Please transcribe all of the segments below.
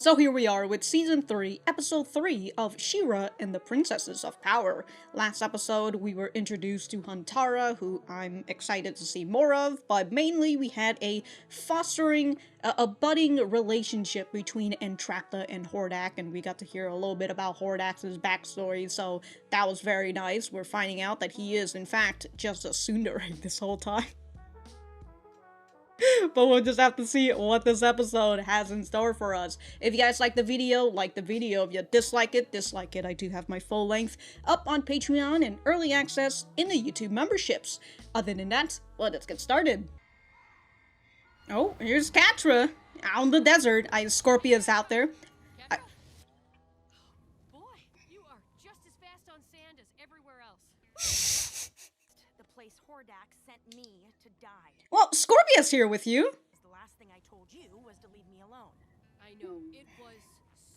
So here we are with Season 3, Episode 3 of She-Ra and the Princesses of Power. Last episode, we were introduced to Huntara, who I'm excited to see more of, but mainly we had a fostering, a budding relationship between Entrapta and Hordak, and we got to hear a little bit about Hordak's backstory, so that was very nice. We're finding out that he is, in fact, just a tsundere this whole time. But we'll just have to see what this episode has in store for us. If you guys like the video, like the video. If you dislike it, dislike it. I do have my full length up on Patreon and early access in the YouTube memberships. Other than that, well, let's get started. Oh, here's Catra out in the desert. Scorpia's out there. Boy, you are just as fast on sand as everywhere else. The place Hordak sent me to die. Well, Scorpia's here with you. The last thing I told you was to leave me alone. I know, it was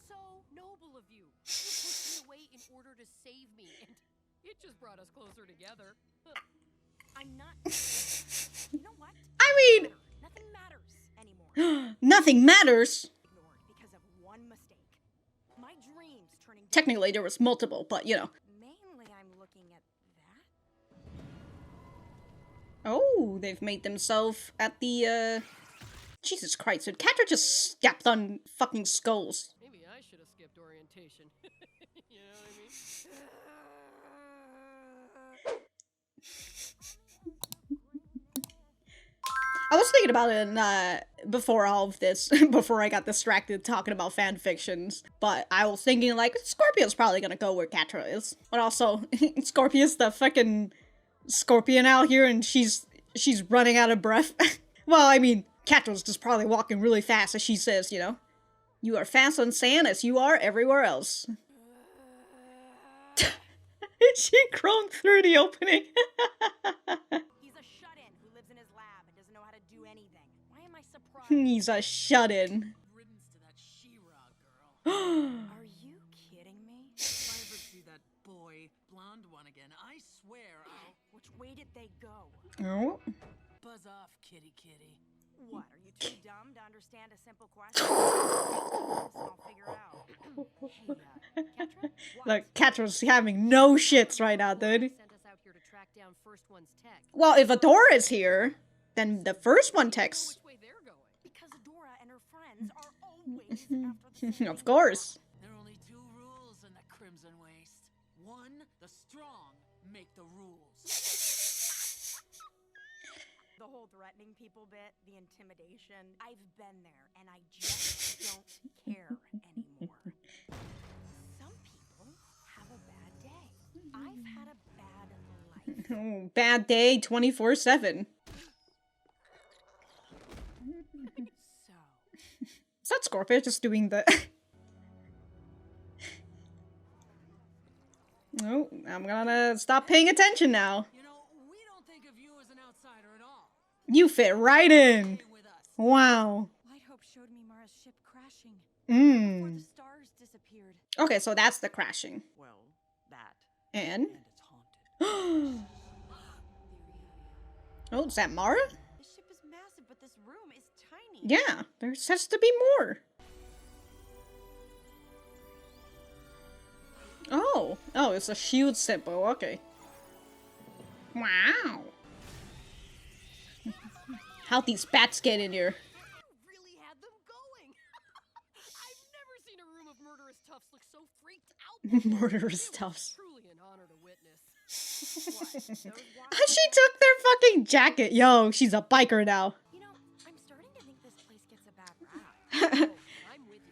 so noble of you. You pushed me away in order to save me, and it just brought us closer together. I'm not... You know what? I mean... Nothing matters anymore. Nothing matters? Ignored because of one mistake. My dreams turning... Technically, there was multiple, but you know. Mainly, I'm looking at that. Oh, they've made themselves at the, Jesus Christ, did Catra just stepped on fucking skulls? Maybe I should have skipped orientation. You know what I mean? I was thinking about it, before all of this, before I got distracted talking about fan fictions, but I was thinking, like, Scorpia's probably gonna go where Catra is. But also, Scorpia's the fucking Scorpion out here, and she's running out of breath. Well, I mean, Catra's just probably walking really fast, as she says, you know. You are fast on sand as you are everywhere else. She groaned through the opening. He's a shut-in who lives in his lab and doesn't know how to do anything. Why am I surprised? He's a shut-in. Riddance to that She-Ra girl. Are you kidding me? If I ever see that boy, blonde one again, I swear I'll Which way did they go? Oh. buzz off, kitty kitty. What, are you too dumb to understand a simple question? I'll figure it out. Hey, Catra? Look, Catra's having no shits right now, dude. Sent us out here to track down first one's tech. Well, if Adora is here, then the first one texts. Which way they're going? Because Adora and her friends are always after the same Of course. There are only two rules in the Crimson Waste. One, the strong make the rules. The whole threatening people bit, the intimidation. I've been there, and I just don't care anymore. Some people have a bad day. I've had a bad life. Oh, bad day 24/7. So, Is that Scorpia just doing the... Oh, I'm gonna stop paying attention now. You know, we don't think of you as an outsider at all. You fit right in. Stay with us. Wow. Light Hope showed me Mara's ship crashing before the stars disappeared. Okay, so that's the crashing. Well, that. And? And it's haunted. Oh, is that Mara? This ship is massive, but this room is tiny. Yeah, there has to be more. Oh, it's a shield symbol, okay. Wow. How'd these bats get in here? You really had them going. I've never seen a room of murderous toughs look so freaked out. Murderous toughs. Truly an honor to witness. What? Those She took their fucking jacket. Yo, she's a biker now. You know, I'm starting to think this place gets a bad rap. Oh, I'm with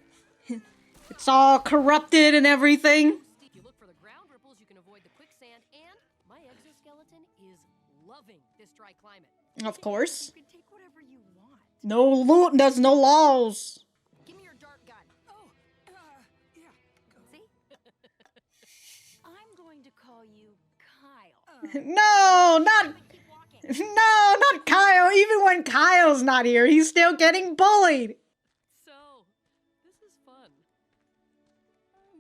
you. It's all corrupted and everything. If you look for the ground ripples, you can avoid the quicksand, and my exoskeleton is loving this dry climate. Of course. You can take whatever you want. No loot, there's no laws. Give me your dart gun. Oh, yeah. See? I'm going to call you Kyle. No, not... Keep walking. No, not Kyle. Even when Kyle's not here, he's still getting bullied. So, this is fun.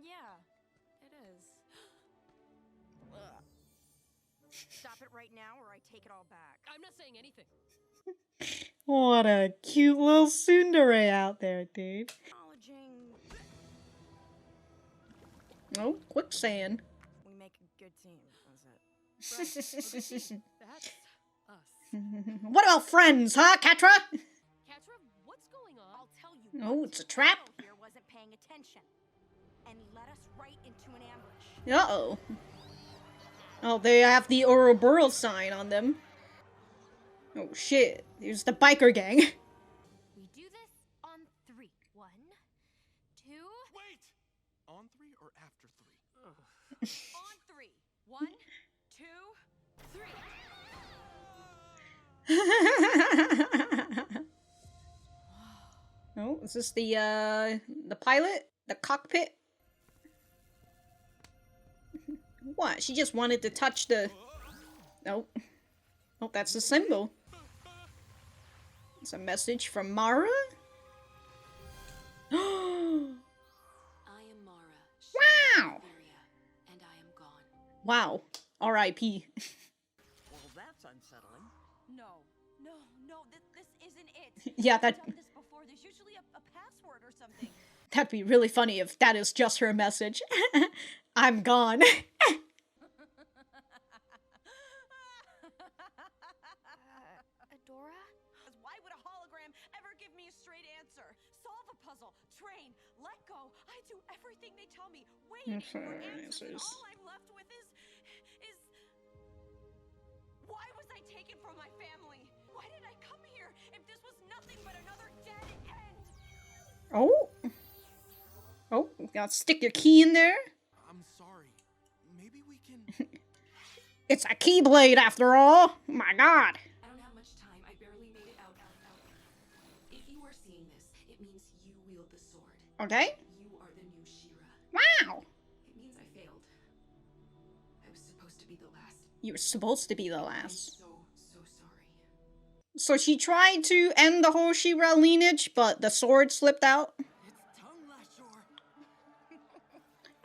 Yeah, it is. Stop it right now or I take it all back. I'm not saying anything. What a cute little tsundere out there, dude. Acknowledging Oh, quicksand. We make a good team, that's it. That's us. What about friends, huh, Catra? Catra, what's going on? I'll tell you. Oh, it's a trap. Here wasn't paying attention and led us right into an ambush. Uh-oh. Oh, they have the Ouroboros sign on them. Oh shit, here's the biker gang. We do this on 3. 1, 2. Wait! On 3 or after 3? On 3. 1, 2, 3. Oh, is this the pilot? The cockpit? What? She just wanted to touch the... Oh. Oh, that's the symbol. It's a message from Mara? I am Mara. Wow! And I am gone. Wow. R.I.P. Well, that's unsettling. No, this isn't it. Yeah, I've that... done this before. There's usually a password or something. That'd be really funny if that is just her message. I'm gone. Adora? Why would a hologram ever give me a straight answer? Solve a puzzle, train, let go. I do everything they tell me, waiting for answers. And all I'm left with is... Why was I taken from my family? Why did I come here if this was nothing but another dead end? Oh. Oh, gotta stick your key in there. I'm sorry. Maybe we can... It's a keyblade after all. My god. I don't have much time. I barely made it out. If you are seeing this, it means you wield the sword. Okay. You are the new She-Ra. Wow. It means I failed. I was supposed to be the last. You were supposed to be the I'm last. so sorry. So she tried to end the whole She-Ra lineage, but the sword slipped out. It's Tung Lashor.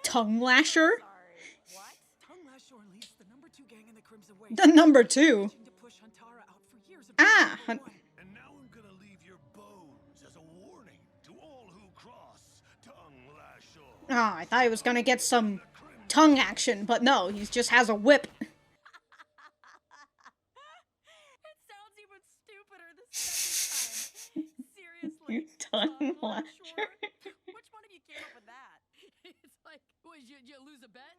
Tung Lashor? What? Tung Lashor leads the number 2 gang in the Crimson Way. The number 2. To push Huntara out for years. Ah. And now I'm gonna leave your bones as a warning to all who cross Tung Lashor. Oh, I thought he was gonna get some tongue action, but no, he just has a whip. It sounds even stupider the second time. Seriously. Tung Lashor. Which one of you came up with that? It's like, what, you lose a bet?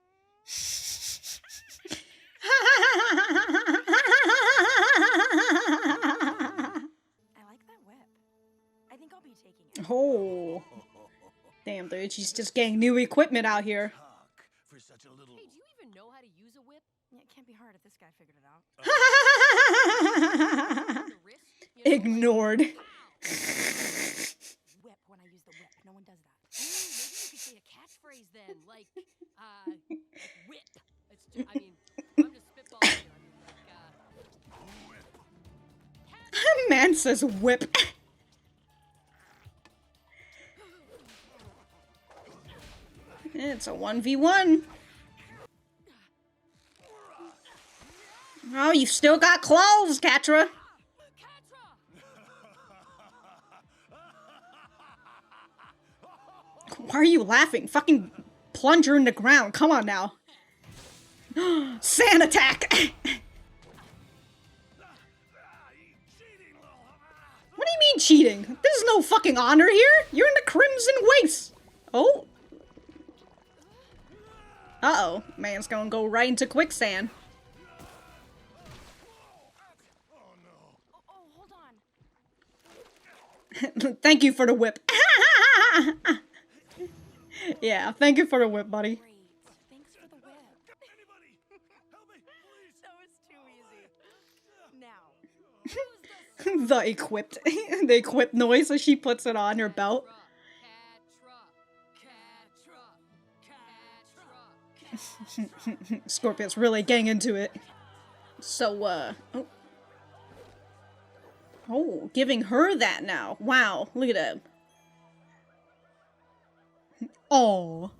I like that whip. I think I'll be taking it. Oh. Damn, dude, she's just getting new equipment out here. Talk for such a little... Hey, do you even know how to use a whip? Yeah, it can't be hard if this guy figured it out. The wrist, you know, Ignored. whip when I use the whip. No one does that. Ooh, maybe you could say a catchphrase then, like whip. It's just, I mean, I'm just spitballing here. I mean, like, Man says whip. It's a 1v1. Oh, you've still got claws, Catra. Catra! Why are you laughing? Fucking plunge her in the ground. Come on now. Sand attack! What do you mean cheating? There's no fucking honor here. You're in the Crimson Wastes. Oh. Uh-oh. Man's gonna go right into quicksand. Oh, hold on. Thank you for the whip. Yeah, thank you for the whip, buddy. Great. Thanks for the whip. Anybody, help me, please. That was too easy. Now. The equipped. The equipped noise as she puts it on her belt. Catra. Scorpia's really getting into it. So, oh. Oh, giving her that now. Wow, look at that. Oh.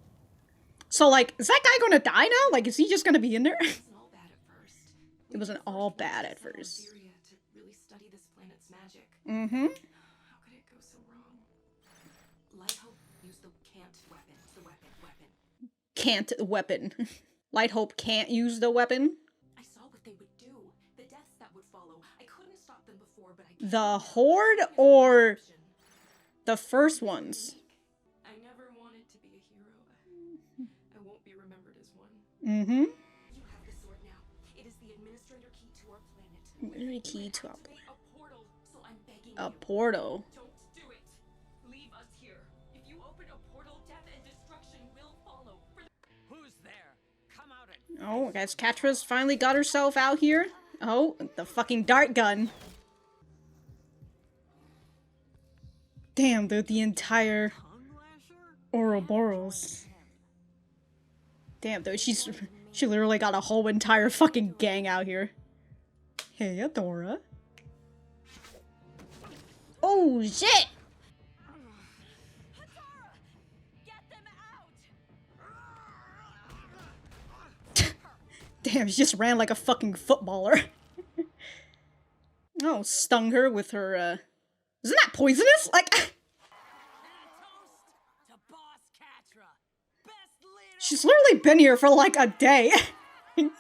So, like, is that guy gonna die now? Like, is he just gonna be in there? It wasn't all bad at first. It wasn't all bad at first. Siberia to really study this planet's magic. Mm-hmm. How could it go so wrong? Light Hope used the can't weapon. The weapon. can't weapon. Light Hope can't use the weapon. I saw what they would do. The deaths that would follow. I couldn't stop them before, but I The Horde or the first ones? I never wanted to be a hero. I won't be remembered as one. Mm-hmm. You have the sword now. It is the administrator key to our planet. Very key to our Activate a portal, so I'm begging a you. portal. Don't do it. Leave us here. If you open a portal, death and destruction will follow. Who's there? Come out and Oh, I guess Catra's finally got herself out here. Oh, the fucking dart gun. Damn, dude, the entire Tung Lashor? Ouroboros. Damn, dude, she literally got a whole entire fucking gang out here. Hey, Adora. Oh, shit! Get them out! Damn, she just ran like a fucking footballer. Oh, stung her with her, Isn't that poisonous? Like, Toast to Boss Catra. Best leader. she's literally been here for like a day.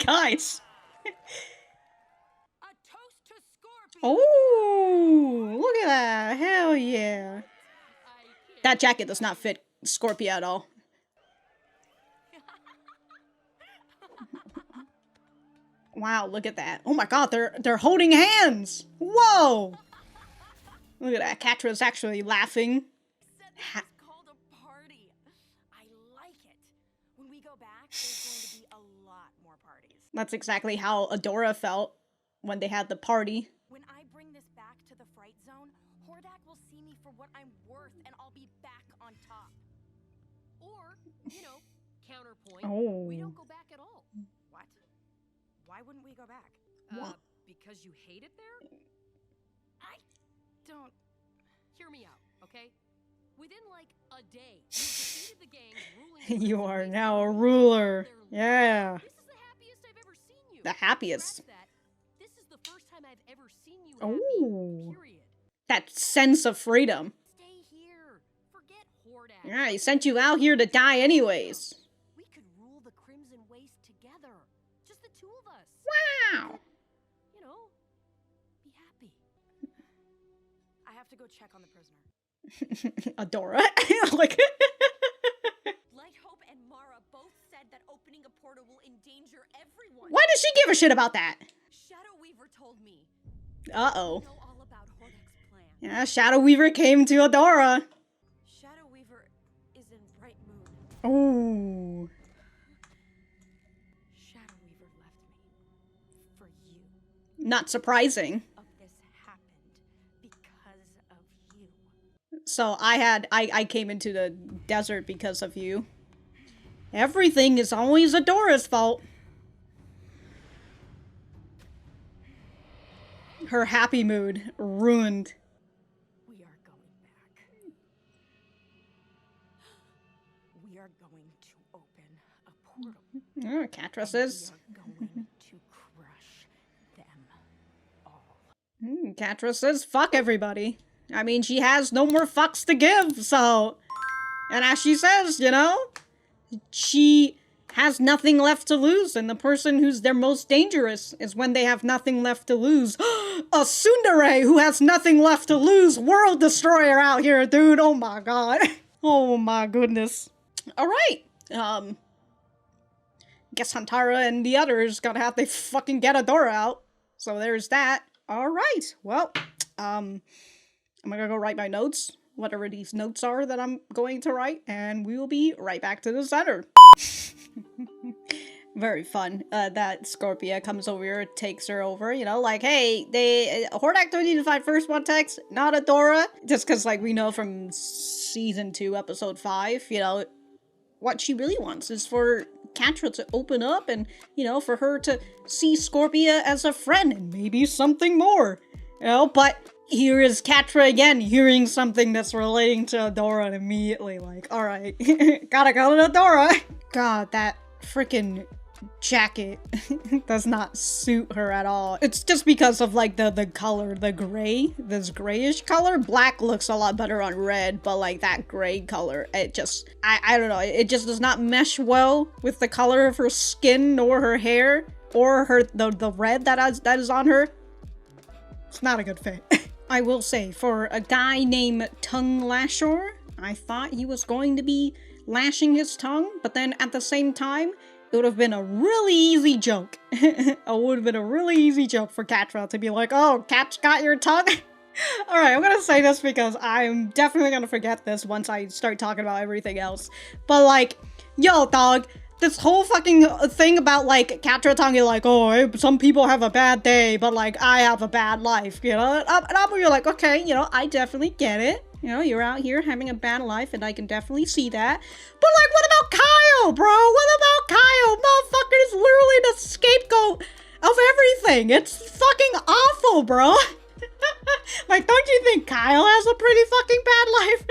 Guys. A toast to Scorpia! Oh, look at that. Hell yeah. That jacket does not fit Scorpia at all. Wow, look at that. Oh my god, they're holding hands. Whoa. Look at that. Catra's actually laughing. Said this is called a party. I like it. When we go back, there's going to be a lot more parties. That's exactly how Adora felt when they had the party. When I bring this back to the Fright Zone, Hordak will see me for what I'm worth and I'll be back on top. Or, you know, counterpoint, Oh. we don't go back at all. What? Why wouldn't we go back? What? Because you hate it there? I don't. Hear me out, okay? Within like a day, you defeated the gangs ruling. You are now a ruler. Yeah. This is the happiest I've ever seen you. The happiest. Scratch that. This is the first time I've ever seen you Oh. happy. Period. That sense of freedom. Stay here. Forget Hordak. Yeah, he sent you out here to die anyways. We could rule the Crimson Waste together. Just the two of us. Wow. You know, be happy. I have to go check on the prisoner. Adora. Like, Light Hope and Mara both said that opening a portal will endanger everyone. why does she give a shit about that? Shadow Weaver told me. Uh-oh. Know all about Hordak's plan. Yeah, Shadow Weaver came to Adora. Shadow Weaver is in right mood. Oh. Shadow Weaver left me for you. Not surprising. Of this happened because of you. So I came into the desert because of you. Everything is always Adora's fault. Her happy mood ruined. We are going back. We are going to open a portal. Oh, Catra says. We are going to crush them all. Catra says fuck everybody. I mean, she has no more fucks to give, so... And as she says, you know, she has nothing left to lose, and the person who's their most dangerous is when they have nothing left to lose. A tsundere who has nothing left to lose! World Destroyer out here, dude! Oh my god. Oh my goodness. Alright, guess Hantara and the others gotta have to fucking get Adora out. So there's that. Alright, well, I'm gonna go write my notes, whatever these notes are that I'm going to write, and we will be right back to the center. Very fun that Scorpia comes over here, takes her over, you know, like, hey, Hordak don't need to fight first one text, not Adora. Just because, like, we know from season 2, episode 5, you know, what she really wants is for Catra to open up and, you know, for her to see Scorpia as a friend and maybe something more, you know, but here is Catra again, hearing something that's relating to Adora and immediately like, alright, gotta go to Adora. God, that freaking jacket does not suit her at all. It's just because of like the color, the gray, this grayish color. Black looks a lot better on red, but like that gray color, it just, I don't know, it just does not mesh well with the color of her skin nor her hair or the red that is on her. It's not a good fit. I will say, for a guy named Tung Lashor, I thought he was going to be lashing his tongue, but then at the same time, it would have been a really easy joke. It would have been a really easy joke for Catra to be like, oh, Cat's got your tongue? Alright, I'm gonna say this because I'm definitely gonna forget this once I start talking about everything else. But like, yo, dog, this whole fucking thing about like Catra talking like, oh, some people have a bad day, but like I have a bad life, you know? And I'm like, okay, you know, I definitely get it. You know, you're out here having a bad life, and I can definitely see that. But, like, what about Kyle, bro? What about Kyle? Motherfucker is literally the scapegoat of everything. It's fucking awful, bro. Like, don't you think Kyle has a pretty fucking bad life?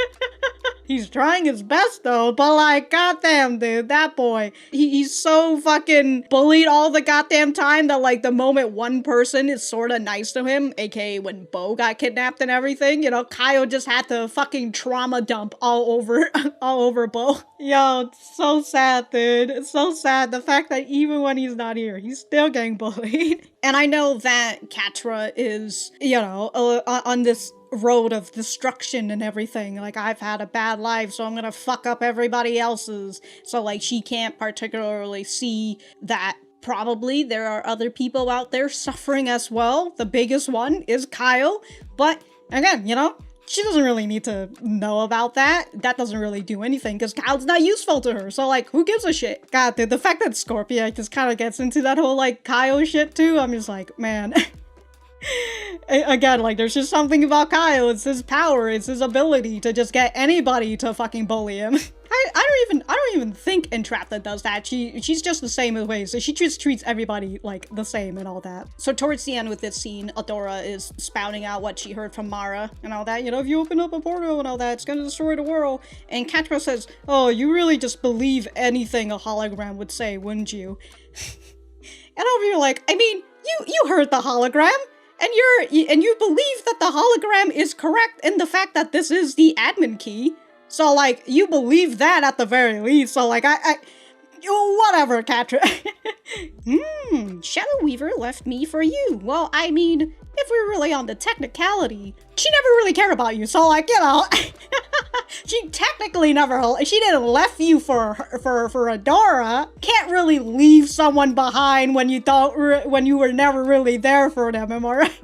He's trying his best, though, but, like, goddamn, dude, that boy. He's so fucking bullied all the goddamn time that, like, the moment one person is sort of nice to him, aka when Bo got kidnapped and everything, you know, Kyle just had to fucking trauma dump all over Bo. Yo, it's so sad, dude. It's so sad. The fact that even when he's not here, he's still getting bullied. And I know that Catra is, you know, on this road of destruction and everything. Like, I've had a bad life, so I'm gonna fuck up everybody else's. So, like, she can't particularly see that probably there are other people out there suffering as well. The biggest one is Kyle. But, again, you know, she doesn't really need to know about that. That doesn't really do anything because Kyle's not useful to her. So, like, who gives a shit? God, dude, the fact that Scorpia just kind of gets into that whole, like, Kyle shit too, I'm just like, man. Again, like, there's just something about Kyle. It's his power. It's his ability to just get anybody to fucking bully him. I don't even think Entrapta does that. She's just the same way. So she just treats everybody like the same and all that. So towards the end with this scene, Adora is spouting out what she heard from Mara and all that. You know, if you open up a portal and all that, it's gonna destroy the world. And Catra says, oh, you really just believe anything a hologram would say, wouldn't you? And over here like, I mean, you heard the hologram. And you believe that the hologram is correct in the fact that this is the admin key. So, like, you believe that at the very least. So, like, whatever, Catra. Shadow Weaver left me for you. Well, I mean, if we're really on the technicality, she never really cared about you. So, like, you know, she technically she didn't left you for Adora. Can't really leave someone behind when you were never really there for them, am I right?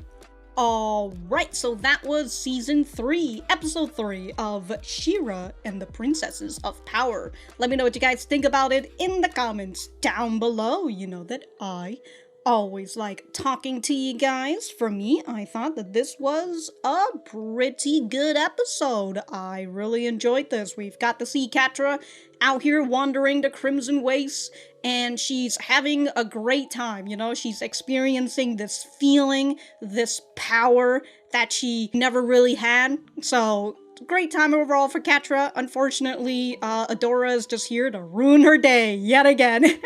Alright, so that was Season 3, Episode 3 of She-Ra and the Princesses of Power. Let me know what you guys think about it in the comments down below. You know that I always like talking to you guys. For me, I thought that this was a pretty good episode. I really enjoyed this. We've got to see Catra out here wandering the Crimson Wastes, and she's having a great time, you know? She's experiencing this feeling, this power that she never really had. So, great time overall for Catra. Unfortunately, Adora is just here to ruin her day yet again.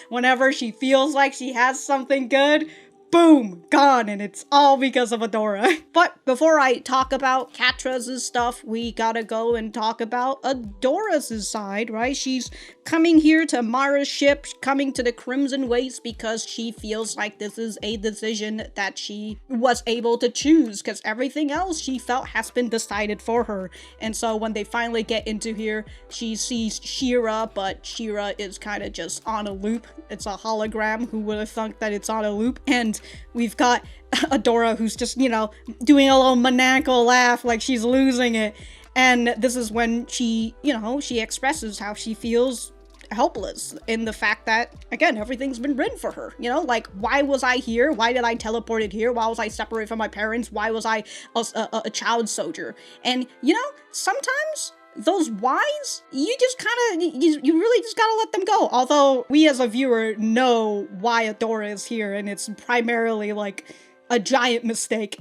Whenever she feels like she has something good, boom, gone, and it's all because of Adora. But before I talk about Catra's stuff, we gotta go and talk about Adora's side, right? She's coming here to Mara's ship, coming to the Crimson Waste because she feels like this is a decision that she was able to choose, because everything else she felt has been decided for her. And so when they finally get into here, she sees She-Ra, but She-Ra is kind of just on a loop. It's a hologram. Who would have thunk that it's on a loop? And we've got Adora who's just, you know, doing a little maniacal laugh like she's losing it. And this is when she, you know, she expresses how she feels helpless in the fact that, again, everything's been written for her. You know, like, why was I here? Why did I teleport it here? Why was I separated from my parents? Why was I a child soldier? And, you know, sometimes those whys, you just kind of, you really just gotta let them go. Although we as a viewer know why Adora is here, and it's primarily like a giant mistake.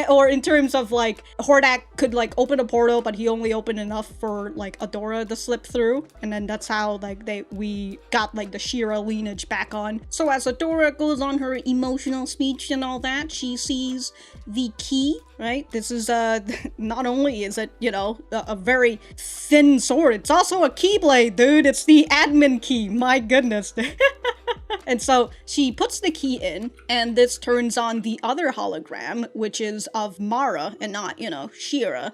Or in terms of like, Hordak could like open a portal, but he only opened enough for like Adora to slip through, and then that's how like we got like the She-Ra lineage back on. So as Adora goes on her emotional speech and all that, she sees the key, right? This is not only is it, you know, a very thin sword, it's also a keyblade, dude. It's the admin key, my goodness. And so she puts the key in, and this turns on the other hologram, which is of Mara and not, you know, She-Ra.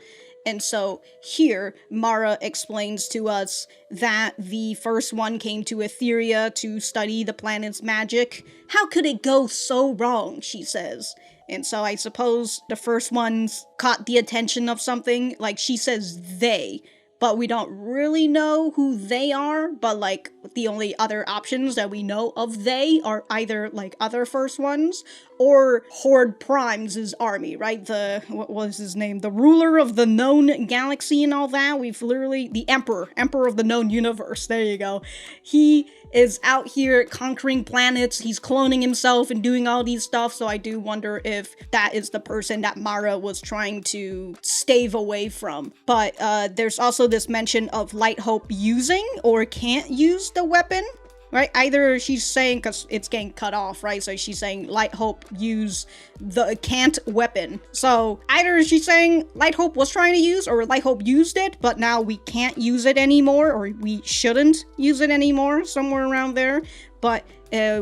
And so here, Mara explains to us that the first one came to Etheria to study the planet's magic. How could it go so wrong, she says. And so I suppose the first ones caught the attention of something, like she says they, but we don't really know who they are, but like the only other options that we know of they are either like other first ones or Horde Prime's army, right? What was his name? The ruler of the known galaxy and all that. We've literally, the emperor of the known universe. There you go. He is out here conquering planets. He's cloning himself and doing all these stuff. So I do wonder if that is the person that Mara was trying to stave away from. But there's also this mention of Light Hope using or can't use the weapon. Right, either she's saying, because it's getting cut off, right, so she's saying Light Hope use the can't weapon. So either she's saying Light Hope was trying to use, or Light Hope used it, but now we can't use it anymore, or we shouldn't use it anymore, somewhere around there. But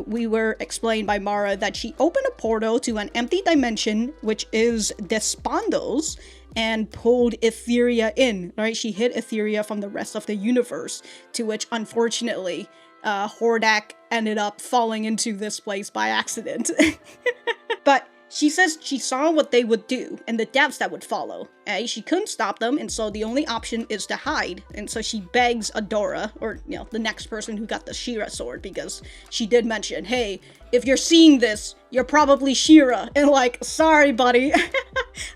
we were explained by Mara that she opened a portal to an empty dimension, which is Despondos, and pulled Etheria in, right? She hid Etheria from the rest of the universe, to which, unfortunately, Hordak ended up falling into this place by accident. But she says she saw what they would do and the deaths that would follow. She couldn't stop them, and so the only option is to hide. And so she begs Adora, or, you know, the next person who got the She-Ra sword, because she did mention, hey, if you're seeing this, you're probably She-Ra. And like, sorry, buddy.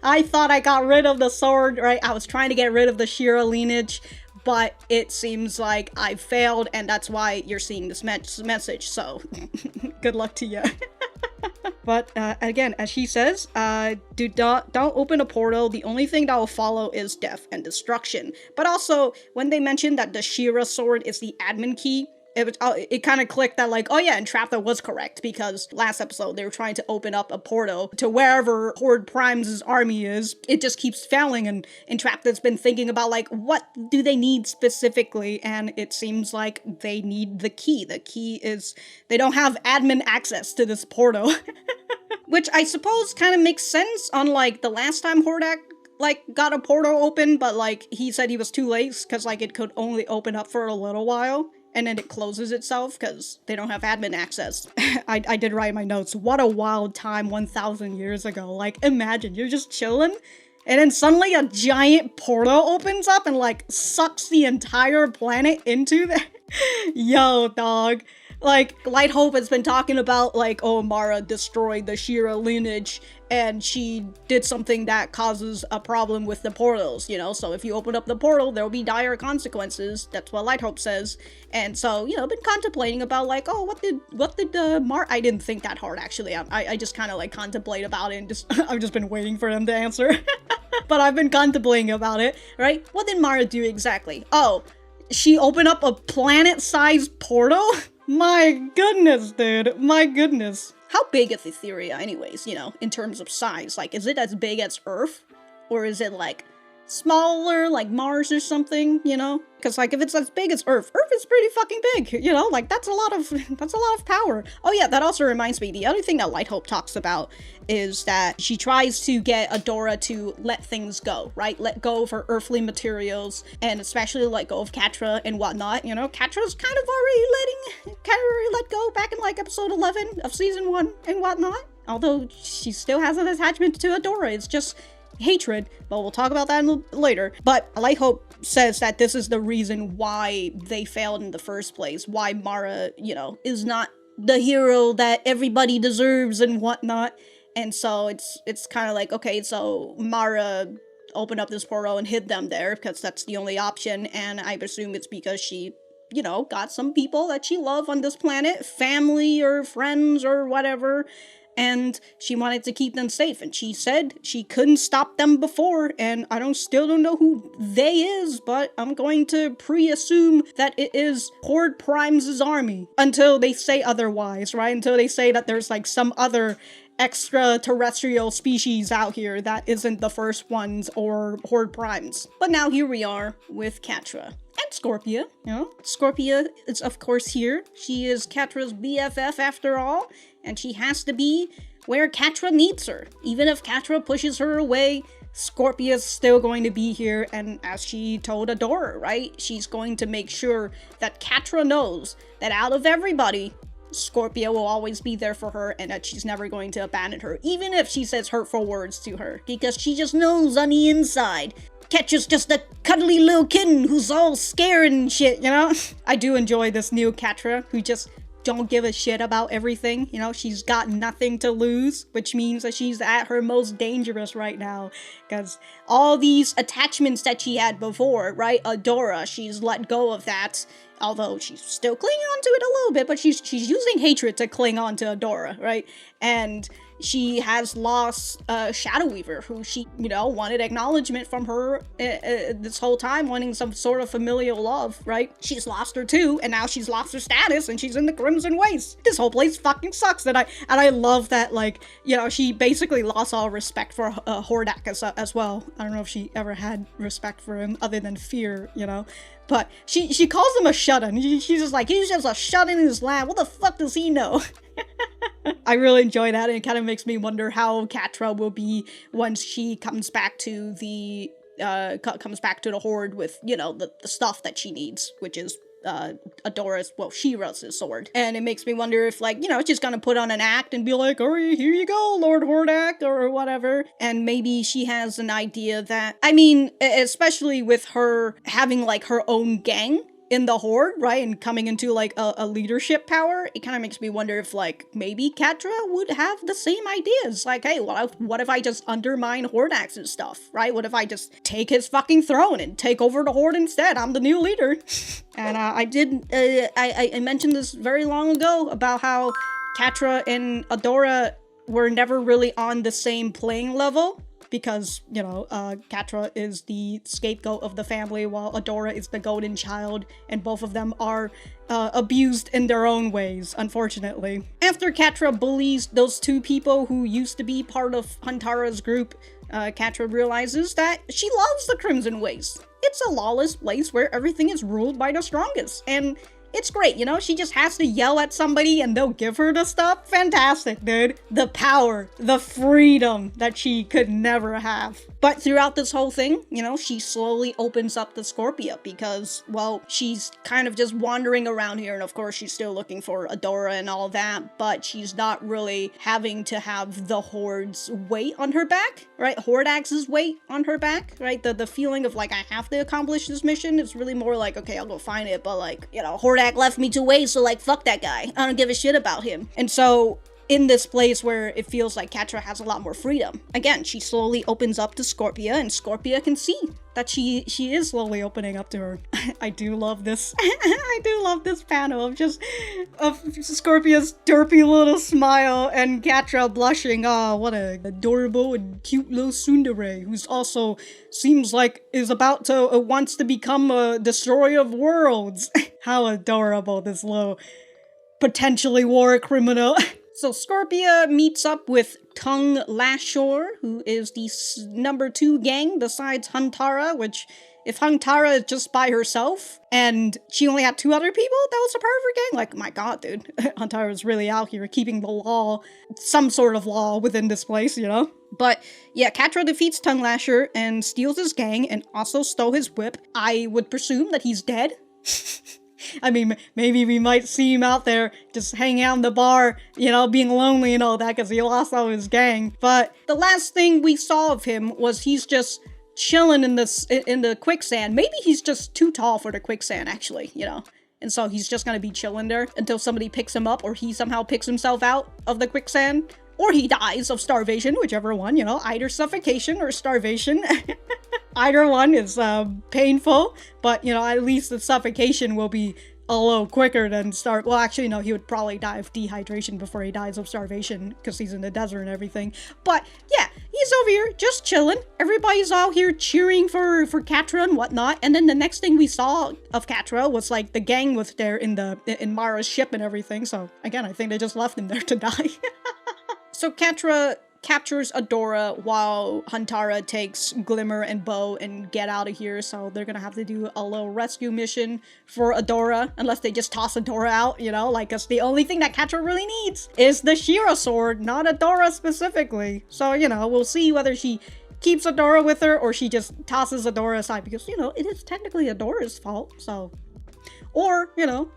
I thought I got rid of the sword, right? I was trying to get rid of the She-Ra lineage, but it seems like I failed, and that's why you're seeing this message, so good luck to you. But again, as she says, don't open a portal. The only thing that will follow is death and destruction. But also, when they mentioned that the She-Ra sword is the admin key, it kind of clicked that like, oh yeah, Entrapta was correct, because last episode they were trying to open up a portal to wherever Horde Prime's army is. It just keeps failing, and Entrapta's been thinking about like, what do they need specifically, and it seems like they need the key. The key is, they don't have admin access to this portal. Which I suppose kind of makes sense on like the last time Hordak like got a portal open, but like he said he was too late because like it could only open up for a little while. And then it closes itself because they don't have admin access. I did write in my notes, what a wild time 1,000 years ago. Like, imagine, you're just chilling, and then suddenly a giant portal opens up and, like, sucks the entire planet into there. Yo, dog. Like, Light Hope has been talking about, like, oh, Mara destroyed the She-Ra lineage, and she did something that causes a problem with the portals, you know? So if you open up the portal, there will be dire consequences. That's what Light Hope says. And so, you know, been contemplating about, like, oh, what did Mara... I didn't think that hard, actually. I just kind of, like, contemplate about it, and just... I've just been waiting for them to answer. But I've been contemplating about it, right? What did Mara do exactly? Oh, she opened up a planet-sized portal? My goodness, dude. My goodness. How big is Etheria anyways, you know, in terms of size? Like, is it as big as Earth? Or is it, like, smaller, like Mars or something, you know? Because, like, if it's as big as Earth is pretty fucking big, you know? Like, that's a lot of power. Oh yeah, that also reminds me, the other thing that Light Hope talks about is that she tries to get Adora to let things go, right? Let go of her earthly materials, and especially let go of Catra and whatnot, you know? Catra's kind of already let go back in, like, episode 11 of season 1 and whatnot. Although, she still has an attachment to Adora, it's just hatred, but we'll talk about that later. But Light Hope says that this is the reason why they failed in the first place, why Mara, you know, is not the hero that everybody deserves and whatnot. And so it's kind of like, okay, so Mara opened up this portal and hid them there because that's the only option, and I presume it's because she, you know, got some people that she loved on this planet, family or friends or whatever, and she wanted to keep them safe, and she said she couldn't stop them before, and still don't know who they is, but I'm going to pre-assume that it is Horde Prime's army, until they say otherwise, right? Until they say that there's like some other extraterrestrial species out here that isn't the first ones or Horde Primes. But now here we are with Catra. And Scorpia, Scorpia is of course here. She is Catra's BFF after all, and she has to be where Catra needs her. Even if Catra pushes her away, Scorpia's still going to be here, and as she told Adora, right? She's going to make sure that Catra knows that out of everybody, Scorpia will always be there for her, and that she's never going to abandon her, even if she says hurtful words to her, because she just knows on the inside Catra's just a cuddly little kitten who's all scared and shit, I do enjoy this new Catra, who just don't give a shit about everything. She's got nothing to lose, which means that she's at her most dangerous right now, because all these attachments that she had before, right? Adora, she's let go of that, although she's still clinging on to it a little bit, but she's using hatred to cling on to Adora, right? And she has lost Shadow Weaver, who she, wanted acknowledgement from her this whole time, wanting some sort of familial love, right? She's lost her too, and now she's lost her status, and she's in the Crimson Waste. This whole place fucking sucks, and I love that, like, she basically lost all respect for Hordak as well. I don't know if she ever had respect for him other than fear, But she calls him a shut-in. She's just like, he's just a shut-in in his lab. What the fuck does he know? I really enjoy that, and it kind of makes me wonder how Catra will be once she comes back to the Horde with, the stuff that she needs, which is Adora's, She-Ra's sword. And it makes me wonder if, like, she's gonna put on an act and be like, alright, here you go, Lord Hordak, or whatever. And maybe she has an idea that, especially with her having, like, her own gang in the Horde, right, and coming into, like, a leadership power, it kind of makes me wonder if, like, maybe Catra would have the same ideas. Like, hey, what if I just undermine Hordak's stuff, right? What if I just take his fucking throne and take over the Horde instead? I'm the new leader. And I mentioned this very long ago about how Catra and Adora were never really on the same playing level, because, Catra is the scapegoat of the family, while Adora is the golden child, and both of them are abused in their own ways, unfortunately. After Catra bullies those two people who used to be part of Huntara's group, Catra realizes that she loves the Crimson Waste. It's a lawless place where everything is ruled by the strongest, and it's great, she just has to yell at somebody and they'll give her the stuff. Fantastic, dude. The power, the freedom that she could never have. But throughout this whole thing, she slowly opens up to Scorpia because, she's kind of just wandering around here, and of course she's still looking for Adora and all that, but she's not really having to have the Horde's weight on her back, right? Hordax's weight on her back, right? The feeling of, like, I have to accomplish this mission is really more like, okay, I'll go find it, but, like, Hordak left me to wait, so, like, fuck that guy. I don't give a shit about him. And so, in this place where it feels like Catra has a lot more freedom, again, she slowly opens up to Scorpia, and Scorpia can see that she is slowly opening up to her. I do love this. I do love this panel of Scorpia's derpy little smile and Catra blushing. Oh, what a adorable and cute little tsundere, who's also seems like is about to wants to become a destroyer of worlds. How adorable, this little potentially war criminal. So Scorpia meets up with Tung Lashor, who is the number 2 gang besides Huntara, which, if Huntara is just by herself, and she only had 2 other people, that was a part of her gang? Like, my god, dude. Huntara is really out here keeping the law, some sort of law within this place, But, yeah, Catra defeats Tung Lashor and steals his gang, and also stole his whip. I would presume that he's dead. Maybe we might see him out there just hanging out in the bar, being lonely and all that because he lost all his gang. But the last thing we saw of him was he's just chilling in the quicksand. Maybe he's just too tall for the quicksand, actually, And so he's just gonna be chilling there until somebody picks him up, or he somehow picks himself out of the quicksand. Or he dies of starvation, whichever one, either suffocation or starvation. Either one is painful, but, at least the suffocation will be a little quicker than start. Well, actually, no, he would probably die of dehydration before he dies of starvation because he's in the desert and everything. But yeah, he's over here just chilling. Everybody's out here cheering for Catra and whatnot. And then the next thing we saw of Catra was like the gang was there in Mara's ship and everything. So again, I think they just left him there to die. So Catra captures Adora while Huntara takes Glimmer and Bow and get out of here, so they're gonna have to do a little rescue mission for Adora, unless they just toss Adora out, you know, like, cause the only thing that Catra really needs is the Shira sword, not Adora specifically. So, you know, we'll see whether she keeps Adora with her or she just tosses Adora aside, because, you know, it is technically Adora's fault, so. Or, you know,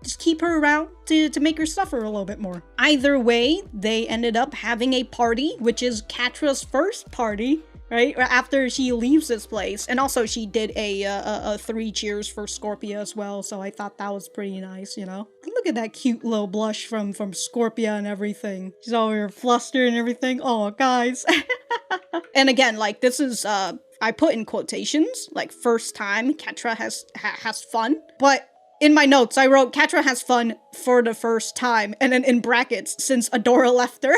just keep her around to make her suffer a little bit more. Either way, they ended up having a party, which is Catra's first party, right? After she leaves this place. And also she did a 3 cheers for Scorpia as well, so I thought that was pretty nice, you know? Look at that cute little blush from Scorpia and everything. She's all here flustered and everything. Oh, guys. And again, like, this is, I put in quotations, like, first time Catra has fun, but in my notes, I wrote, Catra has fun for the first time, and then in brackets, since Adora left her.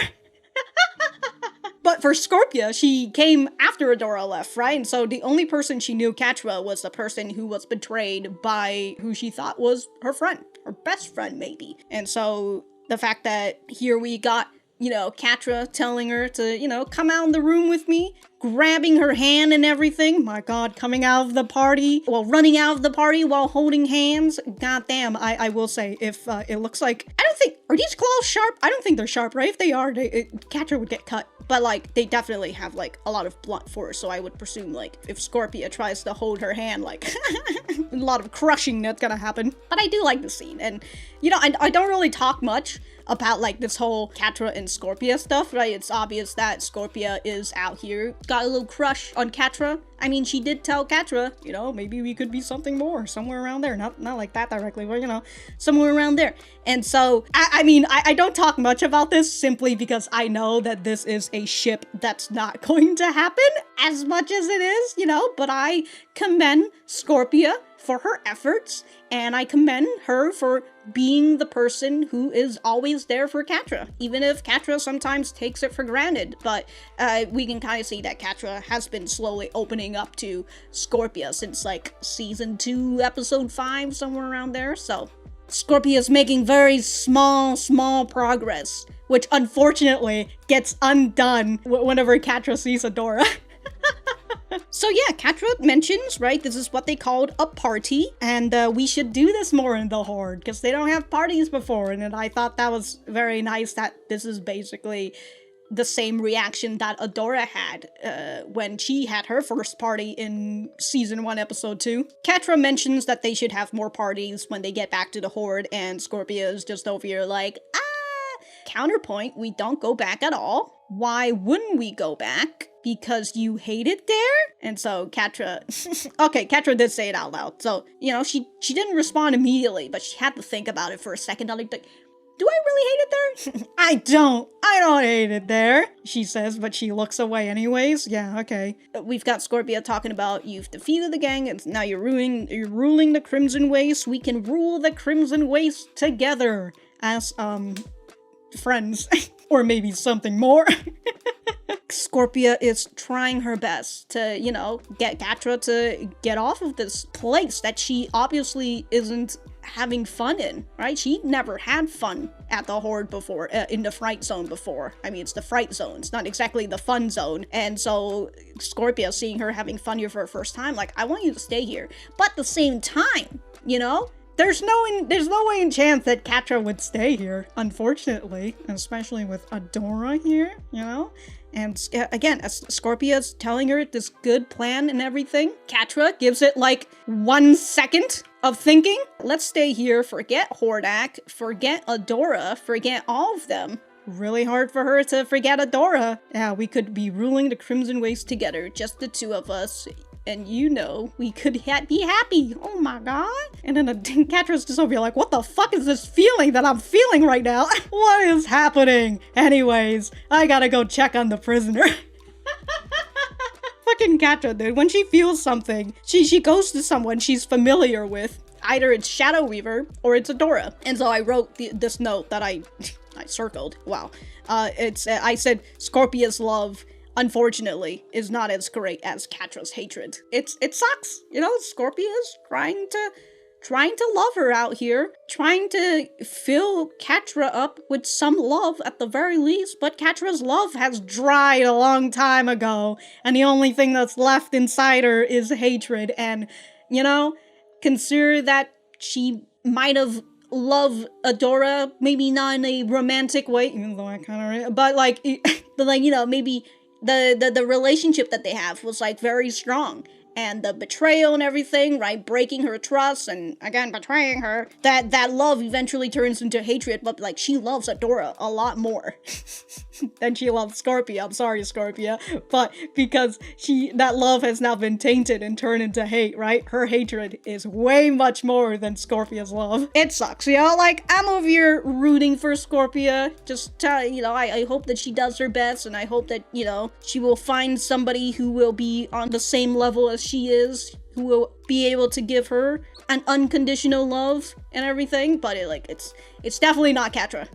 But for Scorpia, she came after Adora left, right? And so the only person she knew Catra was the person who was betrayed by who she thought was her friend, her best friend, maybe. And so the fact that here we got, you know, Catra telling her to, you know, come out in the room with me, grabbing her hand and everything. My god, coming out of the party, well, running out of the party while holding hands. God damn, I will say, if it looks like, I don't think, are these claws sharp? I don't think they're sharp, right? If they are, Catra would get cut. But, like, they definitely have, like, a lot of blunt force, so I would presume, like, if Scorpia tries to hold her hand, like, a lot of crushing that's gonna happen. But I do like the scene, and, you know, I don't really talk much about, like, this whole Catra and Scorpia stuff, right? It's obvious that Scorpia is out here, got a little crush on Catra. I mean, she did tell Catra, you know, maybe we could be something more, somewhere around there. Not like that directly, but, you know, somewhere around there. And so, I mean, I don't talk much about this simply because I know that this is a ship that's not going to happen as much as it is, you know, but I commend Scorpia for her efforts, and I commend her for being the person who is always there for Catra, even if Catra sometimes takes it for granted. But we can kind of see that Catra has been slowly opening up to Scorpia since, like, season 2, episode 5, somewhere around there. So Scorpia is making very small progress, which unfortunately gets undone whenever Catra sees Adora. So yeah, Catra mentions, right, this is what they called a party, and we should do this more in the Horde, because they don't have parties before, and I thought that was very nice that this is basically the same reaction that Adora had when she had her first party in season 1, episode 2. Catra mentions that they should have more parties when they get back to the Horde, and Scorpia is just over here like, counterpoint, we don't go back at all. Why wouldn't we go back? Because you hate it there? And so Catra, okay, Catra did say it out loud. So, you know, she didn't respond immediately, but she had to think about it for a second. Like, do I really hate it there? I don't hate it there, she says, but she looks away anyways. Yeah, okay. We've got Scorpia talking about you've defeated the gang, and now you're ruling the Crimson Waste. We can rule the Crimson Waste together as, friends. Or maybe something more. Scorpia is trying her best to, you know, get Catra to get off of this place that she obviously isn't having fun in, right? She never had fun at the Horde before, in the Fright Zone before. I mean, it's the Fright Zone. It's not exactly the fun zone. And so Scorpia, seeing her having fun here for her first time, like, I want you to stay here. But at the same time, you know, there's no way in chance that Catra would stay here, unfortunately, especially with Adora here, you know? And again, as Scorpia's telling her this good plan and everything, Catra gives it like 1 second of thinking. Let's stay here, forget Hordak, forget Adora, forget all of them. Really hard for her to forget Adora. Yeah, we could be ruling the Crimson Waste together, just the 2 of us. And you know, we could be happy. Oh my god. And then Catra's just over here like, what the fuck is this feeling that I'm feeling right now? What is happening? Anyways, I gotta go check on the prisoner. Fucking Catra, dude. When she feels something, she goes to someone she's familiar with. Either it's Shadow Weaver or it's Adora. And so I wrote this note that I circled. Wow. I said Scorpia's love, unfortunately, is not as great as Catra's hatred. It sucks. You know, Scorpia's trying to love her out here, trying to fill Catra up with some love at the very least, but Catra's love has dried a long time ago, and the only thing that's left inside her is hatred. And, you know, consider that she might have loved Adora, maybe not in a romantic way, even though I kind of, but like, you know, maybe the relationship that they have was like very strong. And the betrayal and everything, right? Breaking her trust and, again, betraying her. That love eventually turns into hatred, but, like, she loves Adora a lot more than she loves Scorpia. I'm sorry, Scorpia. But because that love has now been tainted and turned into hate, right? Her hatred is way much more than Scorpia's love. It sucks, you know? Like, I'm over here rooting for Scorpia. Just, you know, I hope that she does her best, and I hope that, you know, she will find somebody who will be on the same level as she is, who will be able to give her an unconditional love and everything, but it's definitely not Catra.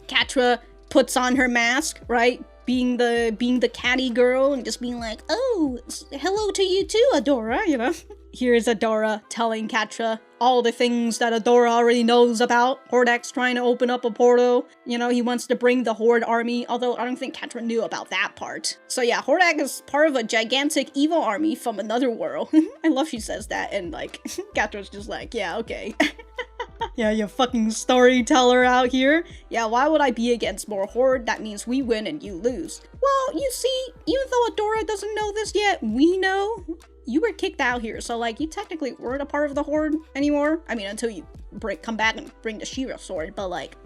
Catra puts on her mask, right? Being the catty girl and just being like, oh, hello to you too, Adora, you know? Here's Adora telling Catra all the things that Adora already knows about. Horde's trying to open up a portal. You know, he wants to bring the Horde army, although I don't think Catra knew about that part. So yeah, Horde is part of a gigantic evil army from another world. I love she says that, and like, Catra's just like, yeah, okay. Yeah, you fucking storyteller out here. Yeah, why would I be against more Horde? That means we win and you lose. Well, you see, even though Adora doesn't know this yet, we know. You were kicked out here, so like, you technically weren't a part of the Horde anymore. I mean, until you come back and bring the She-Ra sword, but like,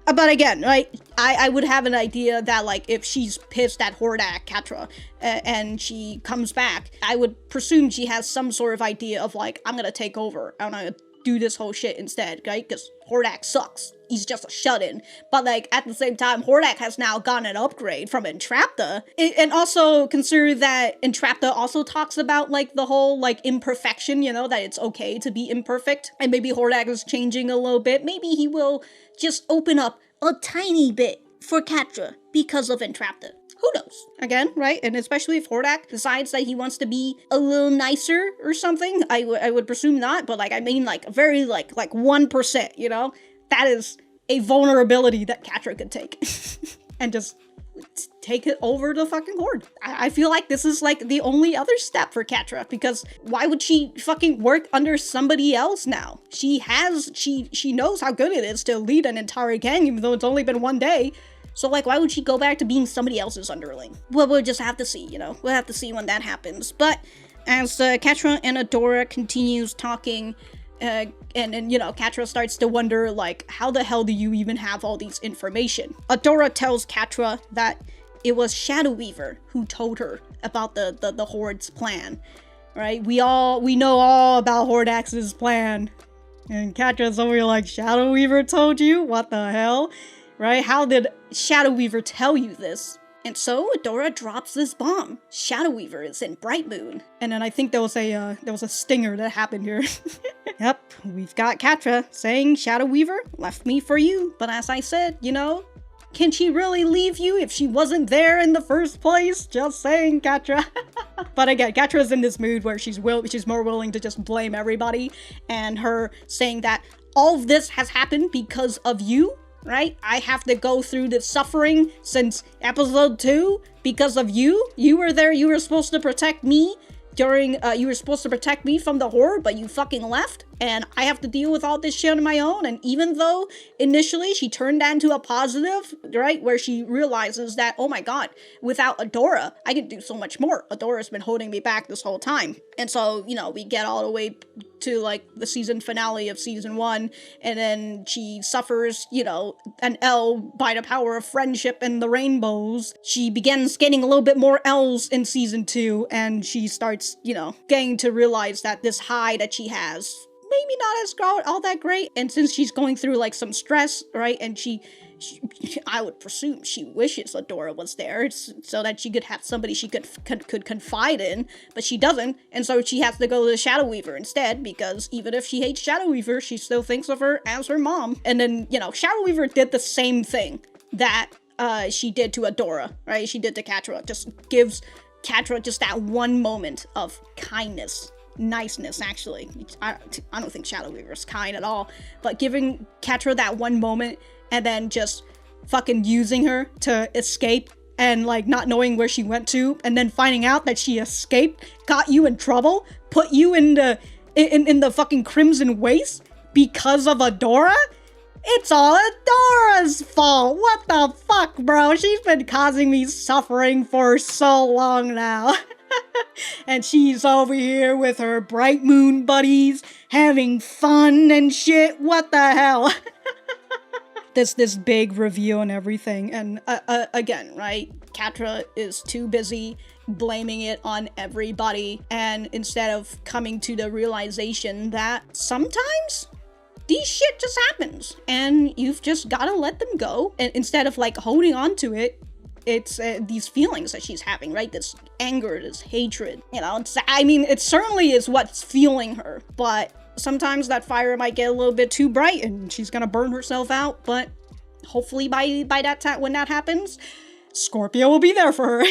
but again, right, I would have an idea that like, if she's pissed at Horde Catra, and she comes back, I would presume she has some sort of idea of like, I'm gonna take over, I'm gonna do this whole shit instead, right? Because Hordak sucks. He's just a shut-in. But, like, at the same time, Hordak has now gotten an upgrade from Entrapta. And also consider that Entrapta also talks about, like, the whole, like, imperfection, you know, that it's okay to be imperfect. And maybe Hordak is changing a little bit. Maybe he will just open up a tiny bit for Catra because of Entrapta. Who knows? Again, right? And especially if Hordak decides that he wants to be a little nicer or something, I would presume not, but like, I mean like very like 1%, you know? That is a vulnerability that Catra could take. And just take it over the fucking Horde. I feel like this is like the only other step for Catra, because why would she fucking work under somebody else now? She knows how good it is to lead an entire gang, even though it's only been one day. So, like, why would she go back to being somebody else's underling? Well, we'll just have to see, you know? We'll have to see when that happens. But as Catra and Adora continues talking, and you know, Catra starts to wonder, like, how the hell do you even have all these information? Adora tells Catra that it was Shadow Weaver who told her about the Horde's plan, right? We know all about Hordax's plan. And Catra's over here like, Shadow Weaver told you? What the hell? Right? How did Shadow Weaver tell you this? And so Adora drops this bomb. Shadow Weaver is in Bright Moon. And then I think there was a stinger that happened here. Yep, we've got Catra saying Shadow Weaver left me for you. But as I said, you know, can she really leave you if she wasn't there in the first place? Just saying, Catra. But again, Catra's in this mood where she's more willing to just blame everybody, and her saying that all of this has happened because of you. Right? I have to go through the suffering since episode 2 because of you. You were there, you were supposed to protect me you were supposed to protect me from the Horde, but you fucking left, and I have to deal with all this shit on my own. And even though initially she turned that into a positive, right, where she realizes that, oh my god, without Adora, I can do so much more. Adora's been holding me back this whole time. And so, you know, we get all the way to, like, the season finale of season 1, and then she suffers, you know, an L by the power of friendship and the rainbows. She begins getting a little bit more L's in season 2, and she starts, you know, getting to realize that this high that she has, maybe not as all that great. And since she's going through, like, some stress, right, and she I would presume she wishes Adora was there so that she could have somebody she could confide in, but she doesn't, and so she has to go to the Shadow Weaver instead, because even if she hates Shadow Weaver, she still thinks of her as her mom. And then, you know, Shadow Weaver did the same thing that she did to Adora, right? She did to Catra. Just gives Catra just that one moment of kindness. Niceness, actually. I don't think Shadow Weaver is kind at all, but giving Catra that one moment and then just fucking using her to escape and like not knowing where she went to, and then finding out that she escaped, got you in trouble, put you in the fucking Crimson Waste because of Adora? It's all Adora's fault! What the fuck, bro? She's been causing me suffering for so long now. And she's over here with her Bright Moon buddies, having fun and shit. What the hell? This big reveal and everything. And again, right? Catra is too busy blaming it on everybody. And instead of coming to the realization that sometimes these shit just happens. And you've just gotta let them go. And instead of like holding on to it, it's these feelings that she's having, right? This anger, this hatred, you know, I mean, it certainly is what's fueling her, but sometimes that fire might get a little bit too bright and she's gonna burn herself out, but hopefully by that time, when that happens, Scorpia will be there for her.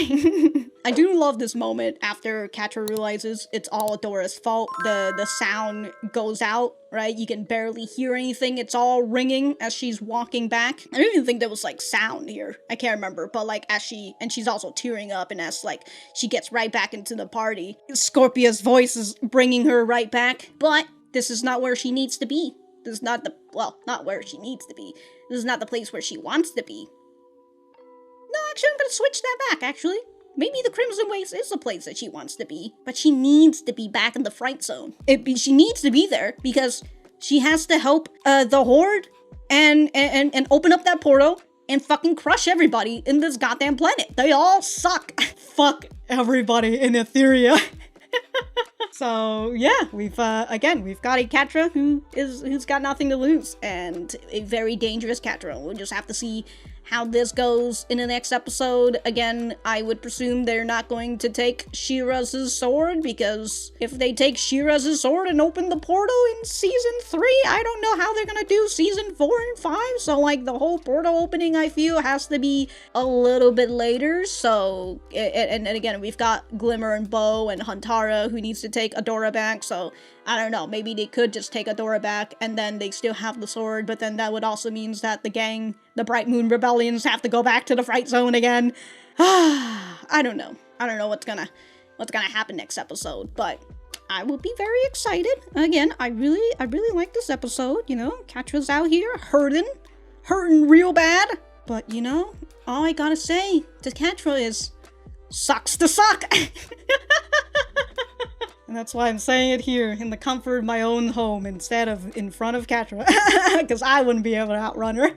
I do love this moment after Catra realizes it's all Adora's fault. The sound goes out, right? You can barely hear anything. It's all ringing as she's walking back. I don't even think there was like sound here. I can't remember, but like as she's also tearing up, and as like she gets right back into the party, Scorpia's voice is bringing her right back. But this is not where she needs to be. This is not not where she needs to be. This is not the place where she wants to be. No, actually, I'm gonna switch that back, actually. Maybe the Crimson Waste is the place that she wants to be, but she needs to be back in the Fright Zone. She needs to be there because she has to help the Horde and open up that portal and fucking crush everybody in this goddamn planet. They all suck. Fuck everybody in Etheria. So yeah, we've got a Catra who's got nothing to lose, and a very dangerous Catra. We'll just have to see how this goes in the next episode. Again, I would presume they're not going to take Shira's sword, because if they take Shira's sword and open the portal in season 3, I don't know how they're gonna do season 4 and 5. So like the whole portal opening, I feel, has to be a little bit later. So and again, we've got Glimmer and Bow and Huntara who needs to take Adora back. So I don't know, maybe they could just take Adora back and then they still have the sword, but then that would also mean that the gang, the Bright Moon Rebellions, have to go back to the Fright Zone again. I don't know. I don't know what's gonna happen next episode, but I will be very excited. Again, I really like this episode, you know. Catra's out here hurting real bad, but you know, all I gotta say to Catra is, sucks to suck. And that's why I'm saying it here in the comfort of my own home instead of in front of Catra, because I wouldn't be able to outrun her.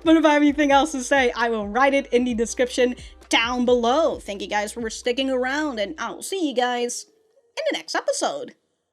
But if I have anything else to say, I will write it in the description down below. Thank you guys for sticking around, and I'll see you guys in the next episode.